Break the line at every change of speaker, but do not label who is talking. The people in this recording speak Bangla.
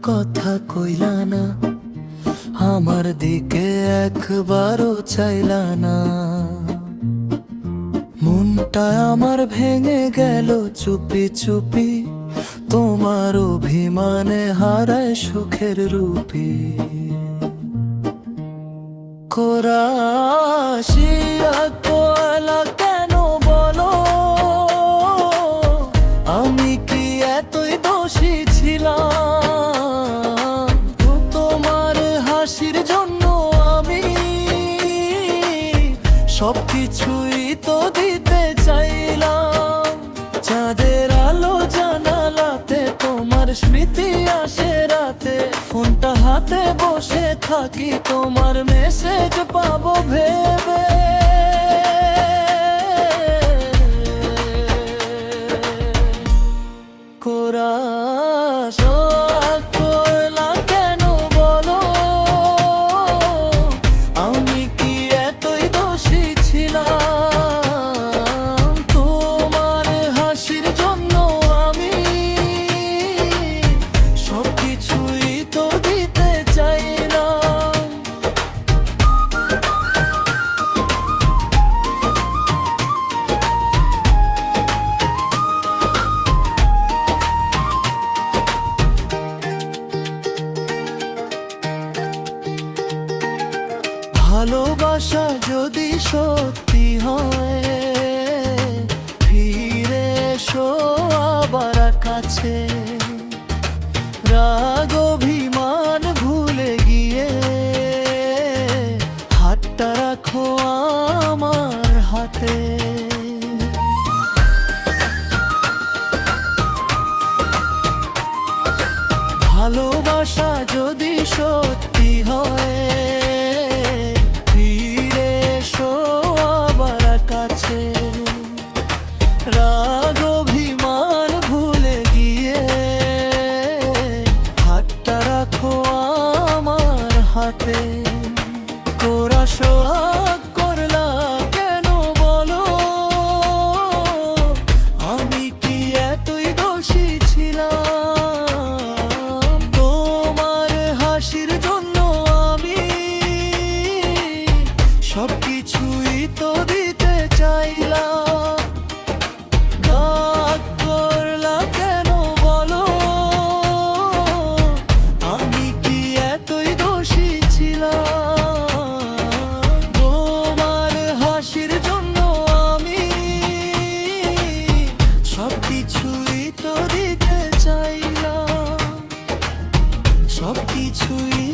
কথা কইলা না, আমার দিকে একবারও চাইলা না। মনটা আমার ভেঙে গেল চুপি চুপি, তোমার অভিমানে হারায় সুখের রূপে। কোরাশিয়া কোয়ালা কেন বলো, আমি কি এতই দোষী ছিলাম? তোমার হাসির জন্য আমি সবকিছুই তো দিতে চাইলাম। চাঁদের আলো জানালাতে তোমার স্মৃতি আসে রাতে, ফোনটা হাতে বসে থাকি তোমার মেসেজ পাবো ভেবে। কোরাশিয়া কেন বলো, আমি কি এতই দোষী ছিলাম? তোমার হাসির জন্য আমি সবকিছুই তো দিতে চাইলাম। ভালোবাসা যদি সত্যি হয়, ফিরে এসো আবার কাছে। রাগ অভিমান ভুলে গিয়ে হাতটা রাখো আমার হাতে। ভালোবাসা যদি সত্যি হয়, ফিরে এসো আবার কাছে। রাগ অভিমান ভুলে গিয়ে হাতটা রাখো আমার হাতে। কোরাশিয়া করলা কেন বলো, আমি কি এতই দোষী ছিলাম? তোমার হাসির জন্য আমি সবকিছুই তো দিতে চাইলাম। রাগ করলা কেন বলো, আমি কি এতই দোষী ছিলাম? তোমার হাসির জন্য আমি সবকিছুই তো দিতে চাইলাম, সবকিছুই